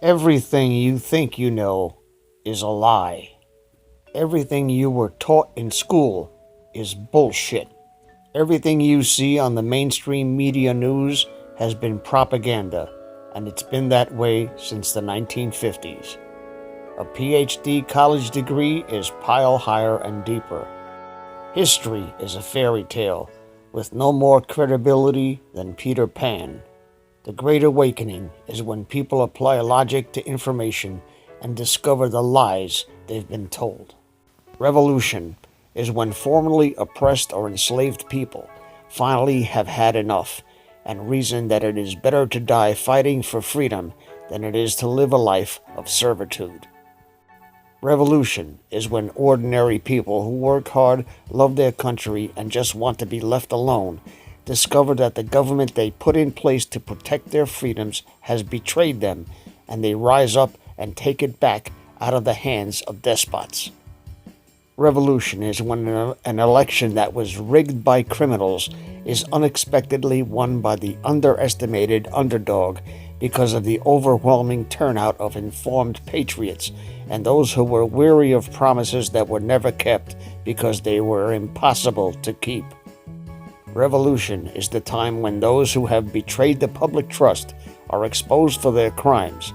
Everything you think you know is a lie. Everything you were taught in school is bullshit. Everything you see on the mainstream media news has been propaganda, and it's been that way since the 1950s. A PhD college degree is pile higher and deeper. History is a fairy tale with no more credibility than Peter Pan. The Great Awakening is when people apply logic to information and discover the lies they've been told. Revolution is when formerly oppressed or enslaved people finally have had enough and reason that it is better to die fighting for freedom than it is to live a life of servitude. Revolution is when ordinary people who work hard, love their country, and just want to be left alone discover that the government they put in place to protect their freedoms has betrayed them, and they rise up and take it back out of the hands of despots. Revolution is when an election that was rigged by criminals is unexpectedly won by the underestimated underdog because of the overwhelming turnout of informed patriots and those who were weary of promises that were never kept because they were impossible to keep. Revolution is the time when those who have betrayed the public trust are exposed for their crimes.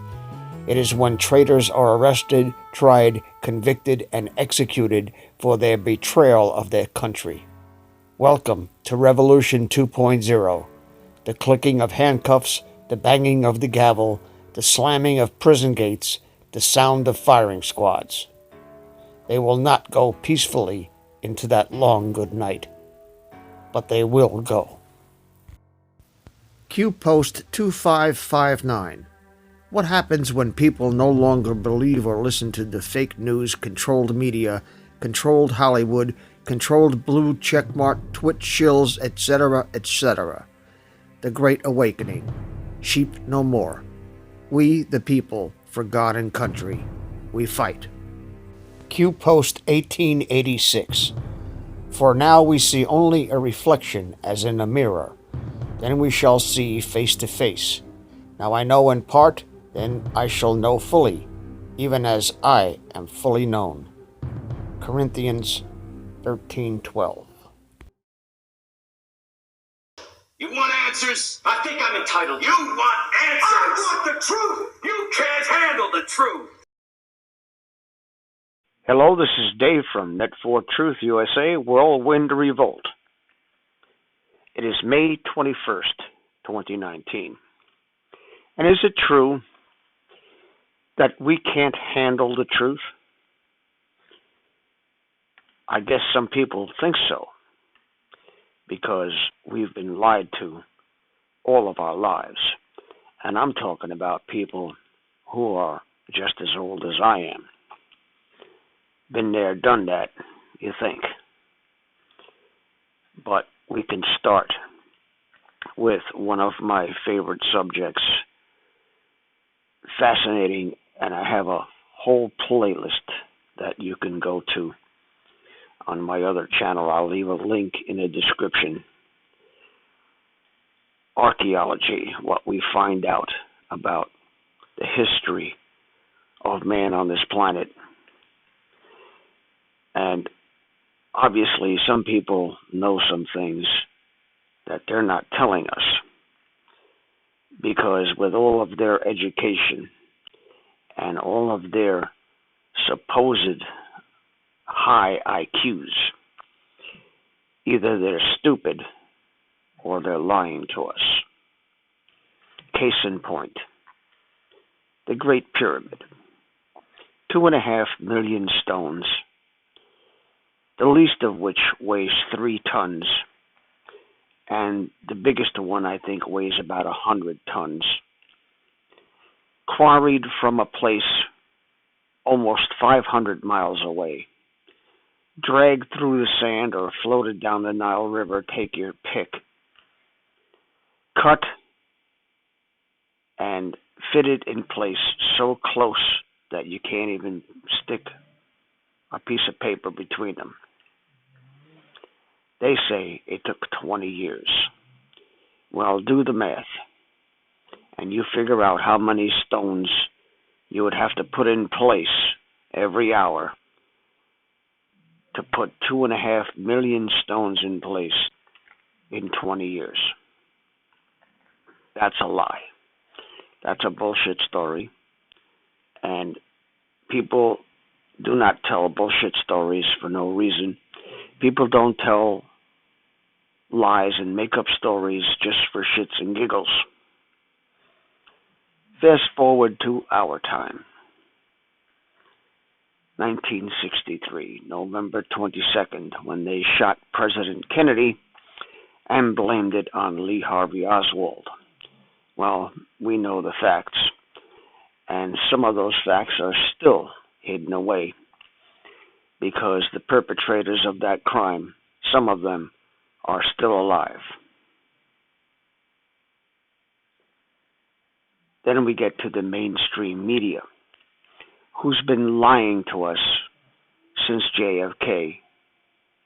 It is when traitors are arrested, tried, convicted, and executed for their betrayal of their country. Welcome to Revolution 2.0, the clicking of handcuffs, the banging of the gavel, the slamming of prison gates, the sound of firing squads. They will not go peacefully into that long good night, but they will go. Q Post 2559. What happens when people no longer believe or listen to the fake news, controlled media, controlled Hollywood, controlled blue checkmark Twitch shills, etc., etc.? The Great Awakening. Sheep no more. We, the people, for God and country, we fight. Q Post 1886. For now we see only a reflection as in a mirror. Then we shall see face to face. Now I know in part, then I shall know fully, even as I am fully known. Corinthians 13:12. You want answers? I think I'm entitled. You want answers? I want the truth. You can't handle the truth. Hello, this is Dave from Net4 Truth USA, Whirlwind Revolt. It is May 21st, 2019. And is it true that we can't handle the truth? I guess some people think so, because we've been lied to all of our lives. And I'm talking about people who are just as old as I am. Been there, done that, you think. But we can start with one of my favorite subjects. Fascinating, and I have a whole playlist that you can go to on my other channel. I'll leave a link in the description. Archaeology, what we find out about the history of man on this planet. And obviously some people know some things that they're not telling us, because with all of their education and all of their supposed high IQs, either they're stupid or they're lying to us. Case in point, the Great Pyramid, 2.5 million stones, the least of which weighs 3 tons, and the biggest one I think weighs about 100 tons, quarried from a place almost 500 miles away, dragged through the sand or floated down the Nile River, take your pick, cut and fitted in place so close that you can't even stick a piece of paper between them. They say it took 20 years. Well, do the math, and you figure out how many stones you would have to put in place every hour to put 2.5 million stones in place in 20 years. That's a lie. That's a bullshit story. And people do not tell bullshit stories for no reason. People don't tell lies and make up stories just for shits and giggles. Fast forward to our time. 1963, November 22nd, when they shot President Kennedy and blamed it on Lee Harvey Oswald. Well, we know the facts, and some of those facts are still hidden away because the perpetrators of that crime, some of them, are still alive. Then we get to the mainstream media, who's been lying to us since JFK,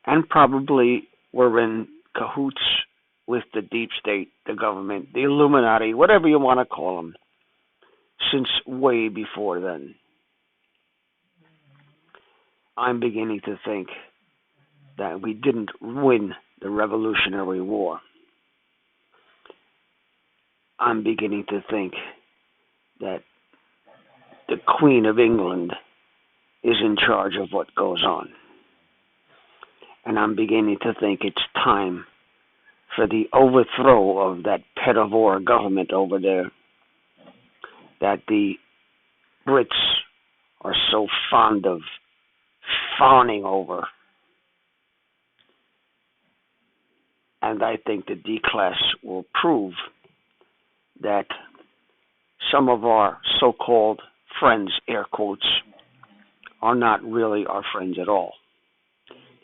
and probably were in cahoots with the deep state, the government, the Illuminati, whatever you want to call them, since way before then. I'm beginning to think that we didn't win the Revolutionary War. I'm beginning to think that the Queen of England is in charge of what goes on. And I'm beginning to think it's time for the overthrow of that pet of war government over there that the Brits are so fond of fawning over. And I think the D-class will prove that some of our so-called friends, air quotes, are not really our friends at all.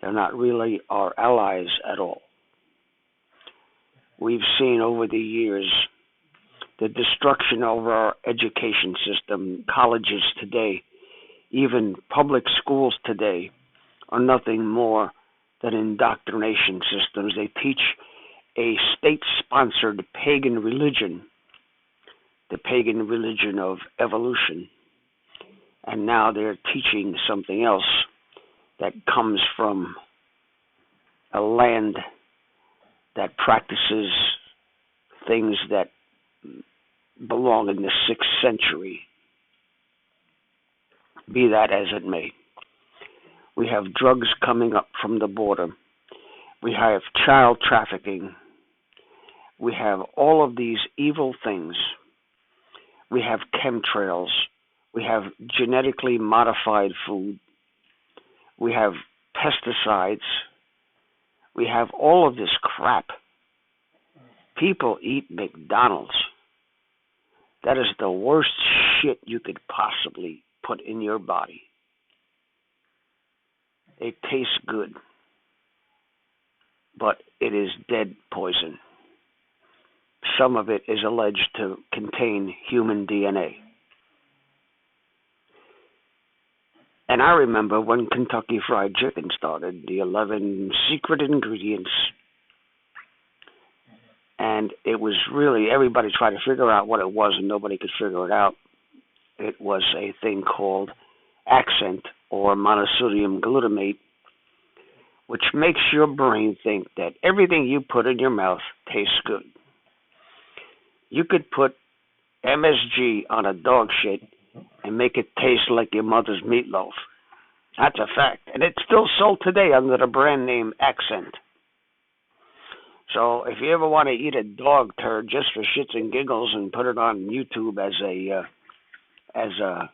They're not really our allies at all. We've seen over the years the destruction of our education system. Colleges today, even public schools today, are nothing more than indoctrination systems. They teach a state-sponsored pagan religion, the pagan religion of evolution. And now they're teaching something else that comes from a land that practices things that belong in the 6th century. Be that as it may. We have drugs coming up from the border. We have child trafficking. We have all of these evil things. We have chemtrails. We have genetically modified food. We have pesticides. We have all of this crap. People eat McDonald's. That is the worst shit you could possibly put in your body. It tastes good, but it is dead poison. Some of it is alleged to contain human DNA. And I remember when Kentucky Fried Chicken started, the 11 secret ingredients. And it was really, everybody tried to figure out what it was and nobody could figure it out. It was a thing called accent or monosodium glutamate, which makes your brain think that everything you put in your mouth tastes good. You could put MSG on a dog shit and make it taste like your mother's meatloaf. That's a fact. And it's still sold today under the brand name Accent. So if you ever want to eat a dog turd just for shits and giggles and put it on YouTube as a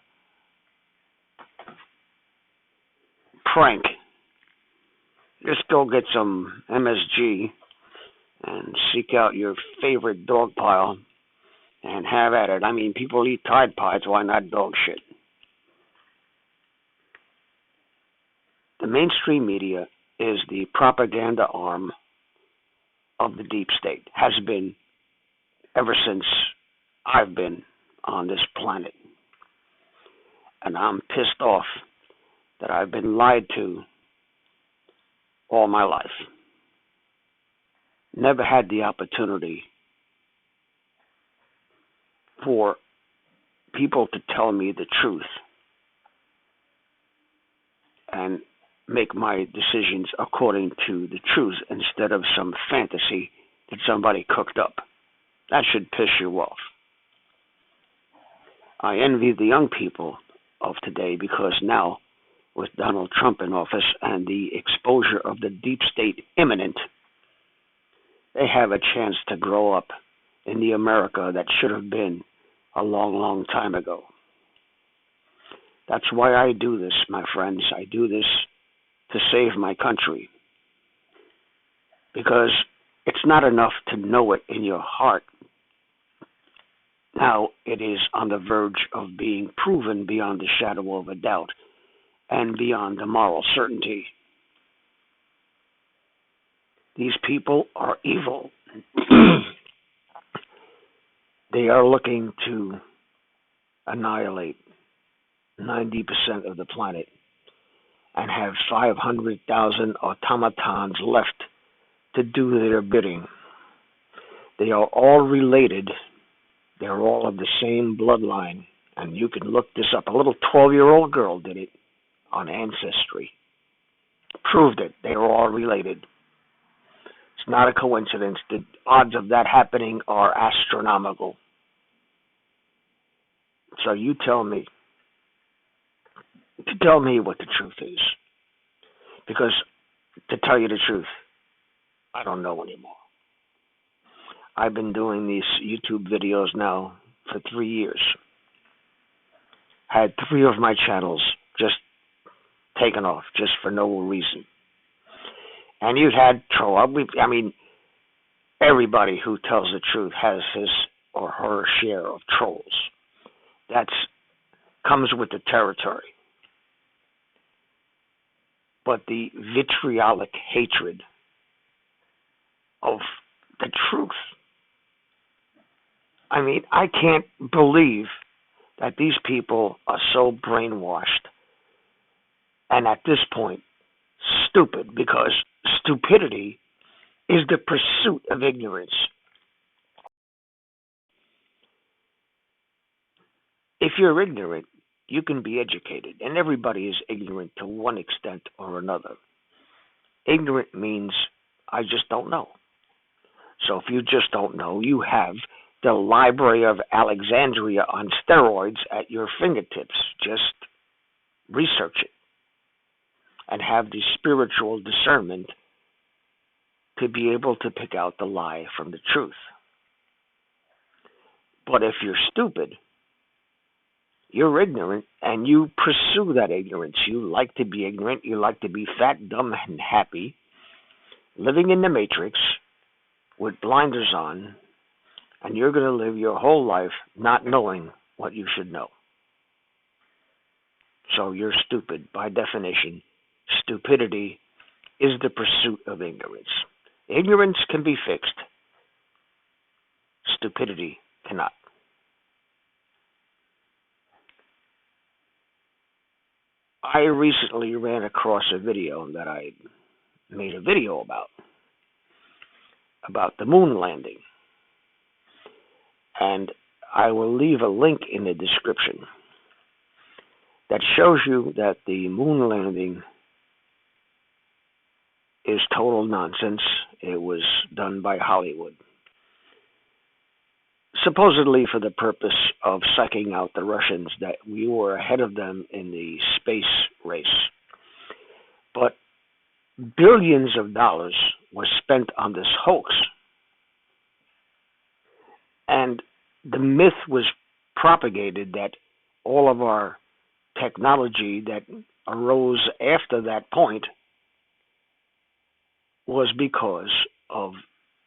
prank, just go get some MSG and seek out your favorite dog pile and have at it. I mean, people eat Tide Pods, why not dog shit? The mainstream media is the propaganda arm of the deep state, has been ever since I've been on this planet. And I'm pissed off that I've been lied to all my life. Never had the opportunity for people to tell me the truth and make my decisions according to the truth instead of some fantasy that somebody cooked up. That should piss you off. I envy the young people of today because now, with Donald Trump in office and the exposure of the deep state imminent, they have a chance to grow up in the America that should have been a long, long time ago. That's why I do this, my friends. I do this to save my country. Because it's not enough to know it in your heart. Now it is on the verge of being proven beyond the shadow of a doubt and beyond a moral certainty. These people are evil. They are looking to annihilate 90% of the planet and have 500,000 automatons left to do their bidding. They are all related. They're all of the same bloodline. And you can look this up. A little 12-year-old girl did it on Ancestry. Proved it. They are all related. It's not a coincidence. The odds of that happening are astronomical. So you tell me. Tell me what the truth is. Because to tell you the truth, I don't know anymore. I've been doing these YouTube videos now for 3 years. Had 3 of my channels just taken off just for no reason. And you've had troll. I mean, everybody who tells the truth has his or her share of trolls. That comes with the territory. But the vitriolic hatred of the truth. I mean, I can't believe that these people are so brainwashed and at this point stupid, because stupidity is the pursuit of ignorance. If you're ignorant, you can be educated, and everybody is ignorant to one extent or another. Ignorant means I just don't know. So if you just don't know, you have the Library of Alexandria on steroids at your fingertips. Just research it and have the spiritual discernment to be able to pick out the lie from the truth. But if you're stupid, you're ignorant, and you pursue that ignorance. You like to be ignorant. You like to be fat, dumb, and happy, living in the matrix with blinders on, and you're going to live your whole life not knowing what you should know. So you're stupid. By definition, stupidity is the pursuit of ignorance. Ignorance can be fixed. Stupidity cannot. I recently ran across a video that I made a video about the moon landing. And I will leave a link in the description that shows you that the moon landing is total nonsense. It was done by Hollywood, supposedly for the purpose of psyching out the Russians that we were ahead of them in the space race. But billions of dollars were spent on this hoax. And the myth was propagated that all of our technology that arose after that point was because of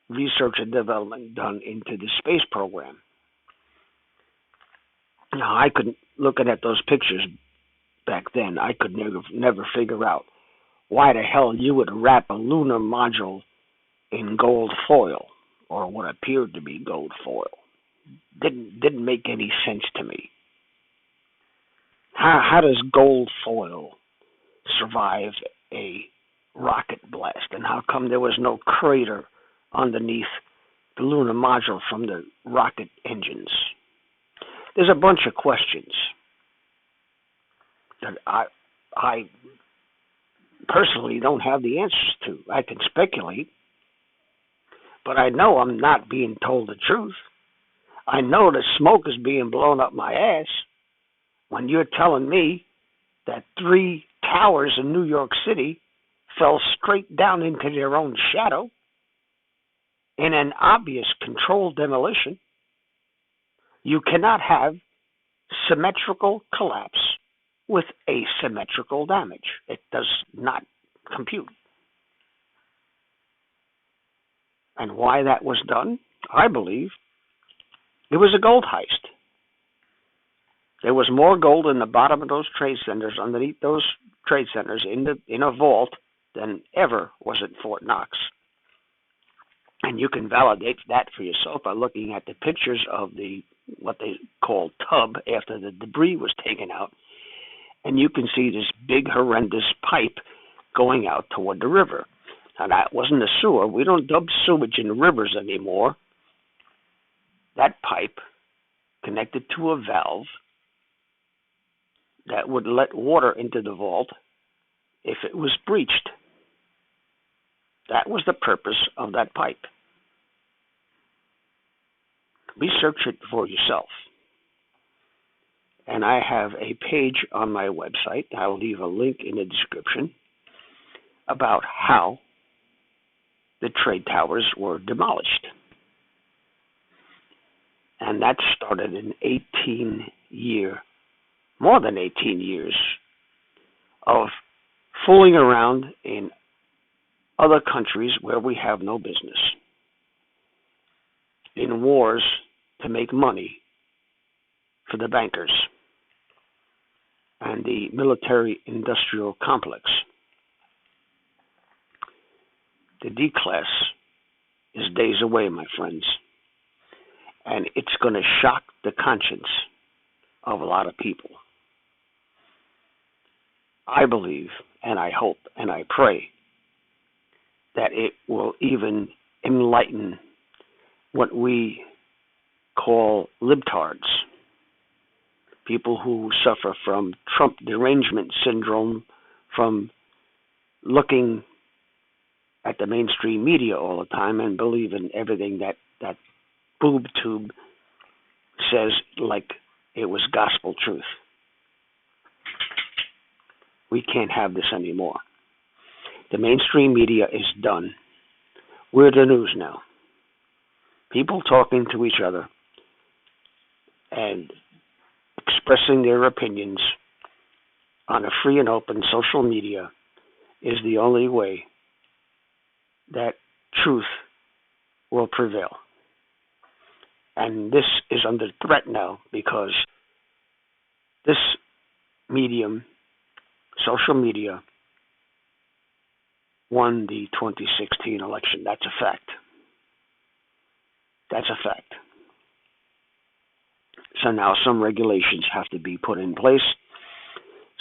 research and development done into the space program. Now, I couldn't, looking at those pictures back then, I could never figure out why the hell you would wrap a lunar module in gold foil, or what appeared to be gold foil. Didn't make any sense to me. How does gold foil survive a rocket blast, and how come there was no crater underneath the lunar module from the rocket engines? There's a bunch of questions that I personally don't have the answers to. I can speculate, but I know I'm not being told the truth. I know the smoke is being blown up my ass when you're telling me that 3 towers in New York City fell straight down into their own shadow in an obvious controlled demolition. You cannot have symmetrical collapse with asymmetrical damage. It does not compute. And why that was done, I believe, it was a gold heist. There was more gold in the bottom of those trade centers, underneath those trade centers, in a vault than ever was at Fort Knox. And you can validate that for yourself by looking at the pictures of what they call tub after the debris was taken out. And you can see this big, horrendous pipe going out toward the river. Now, that wasn't a sewer. We don't dump sewage in rivers anymore. That pipe connected to a valve that would let water into the vault if it was breached. That was the purpose of that pipe. Research it for yourself. And I have a page on my website, I'll leave a link in the description, about how the trade towers were demolished. And that started in more than 18 years of fooling around in other countries where we have no business, in wars to make money for the bankers and the military-industrial complex. The D-class is days away, my friends, and it's going to shock the conscience of a lot of people. I believe, and I hope, and I pray that it will even enlighten what we call libtards, people who suffer from Trump derangement syndrome, from looking at the mainstream media all the time and believe in everything that boob tube says like it was gospel truth. We can't have this anymore. The mainstream media is done. We're the news now. People talking to each other and expressing their opinions on a free and open social media is the only way that truth will prevail. And this is under threat now because this medium, social media, won the 2016 election. That's a fact. That's a fact. So now some regulations have to be put in place.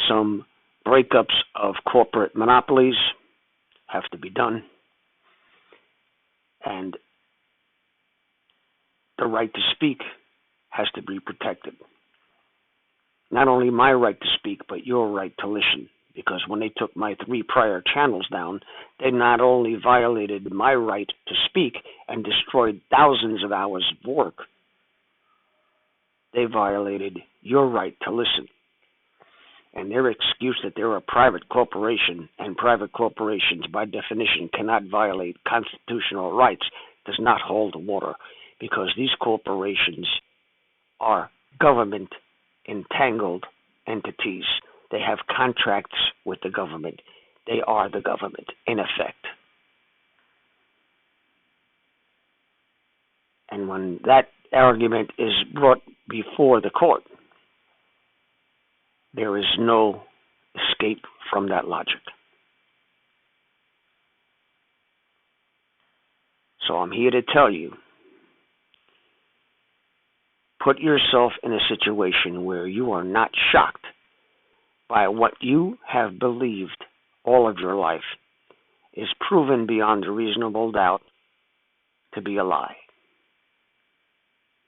Some breakups of corporate monopolies have to be done. And the right to speak has to be protected. Not only my right to speak, but your right to listen. Because when they took my 3 prior channels down, they not only violated my right to speak and destroyed thousands of hours of work, they violated your right to listen. And their excuse that they're a private corporation, and private corporations by definition cannot violate constitutional rights, does not hold water, because these corporations are government entangled entities. They have contracts with the government. They are the government, in effect. And when that argument is brought before the court, there is no escape from that logic. So I'm here to tell you, put yourself in a situation where you are not shocked by what you have believed all of your life is proven beyond a reasonable doubt to be a lie.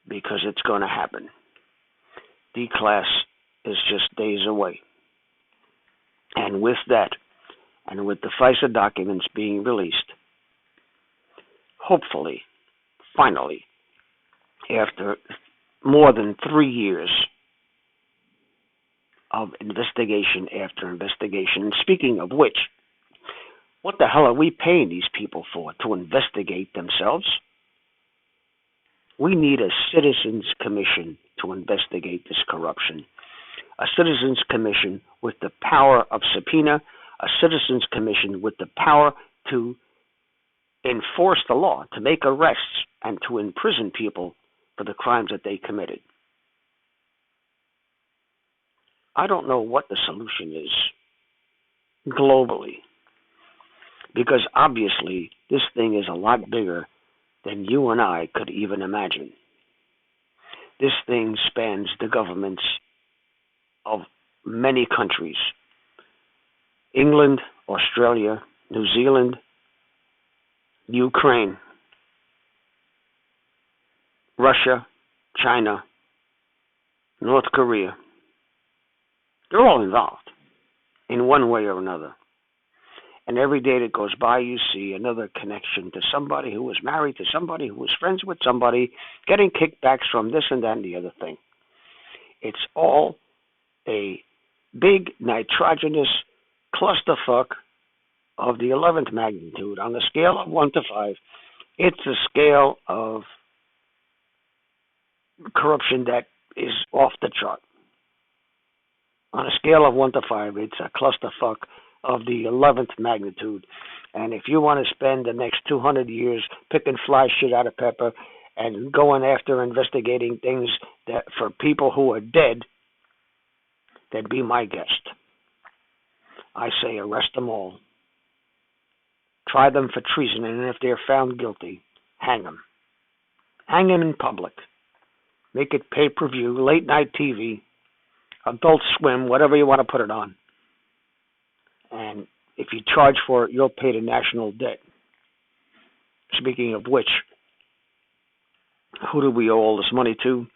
Because it's going to happen. D-class is just days away. And with that, and with the FISA documents being released, hopefully, finally, after more than 3 years of investigation after investigation, and speaking of which, what the hell are we paying these people for? To investigate themselves? We need a citizens commission to investigate this corruption. A citizens commission with the power of subpoena, a citizens commission with the power to enforce the law, to make arrests, and to imprison people for the crimes that they committed. I don't know what the solution is globally, because obviously this thing is a lot bigger than you and I could even imagine. This thing spans the governments of many countries: England, Australia, New Zealand, Ukraine, Russia, China, North Korea. They're all involved in one way or another. And every day that goes by, you see another connection to somebody who was married to somebody who was friends with somebody, getting kickbacks from this and that and the other thing. It's all a big nitrogenous clusterfuck of the 11th magnitude. On a scale of 1 to 5, it's a scale of corruption that is off the chart. On a scale of 1 to 5, it's a clusterfuck of the 11th magnitude. And if you want to spend the next 200 years picking fly shit out of pepper and going after investigating things that for people who are dead, then be my guest. I say arrest them all. Try them for treason, and if they're found guilty, hang them. Hang them in public. Make it pay-per-view, late-night TV, Adult Swim, whatever you want to put it on. And if you charge for it, you'll pay the national debt. Speaking of which, who do we owe all this money to?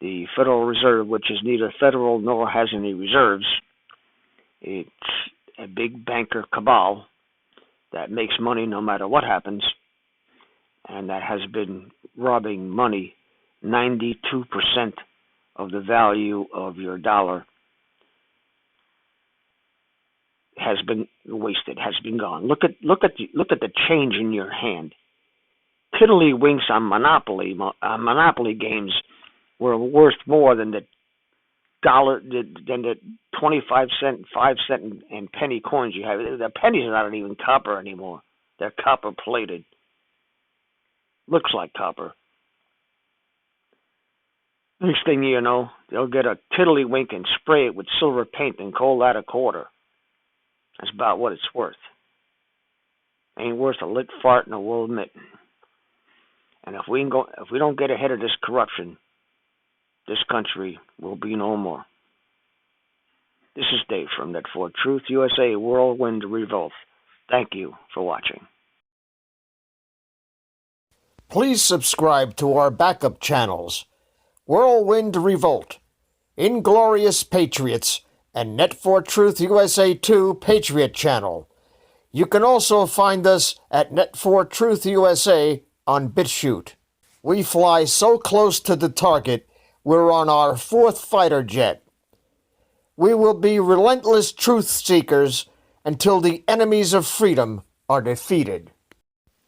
The Federal Reserve, which is neither federal nor has any reserves. It's a big banker cabal that makes money no matter what happens, and that has been robbing money. 92% of the value of your dollar has been wasted, has been gone. Look at the change in your hand. Tiddlywinks on Monopoly games were worth more than the 25 cent, 5 cent, and penny coins you have. The pennies are not even copper anymore. They're copper plated. Looks like copper. Next thing you know, they'll get a tiddlywink and spray it with silver paint and call that a quarter. That's about what it's worth. Ain't worth a lit fart in a wool mitten. And if we don't get ahead of this corruption, this country will be no more. This is Dave from Net for Truth USA, Whirlwind Revolt. Thank you for watching. Please subscribe to our backup channels, Whirlwind Revolt, Inglorious Patriots, and Net for Truth USA 2 Patriot channel. You can also find us at Net for Truth USA on BitChute. We fly so close to the target, we're on our 4th fighter jet. We will be relentless truth seekers until the enemies of freedom are defeated.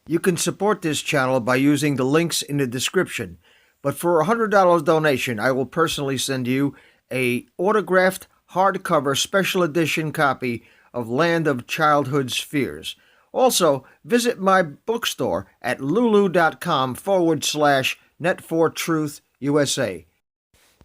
You can support this channel by using the links in the description, but for a $100 donation, I will personally send you a autographed hardcover special edition copy of Land of Childhood's Fears. Also, visit my bookstore at lulu.com/net4truth USA.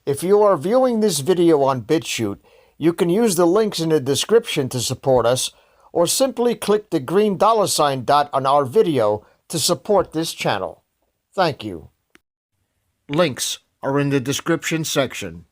If you are viewing this video on BitChute, you can use the links in the description to support us, or simply click the green $ dot on our video to support this channel. Thank you. Links are in the description section.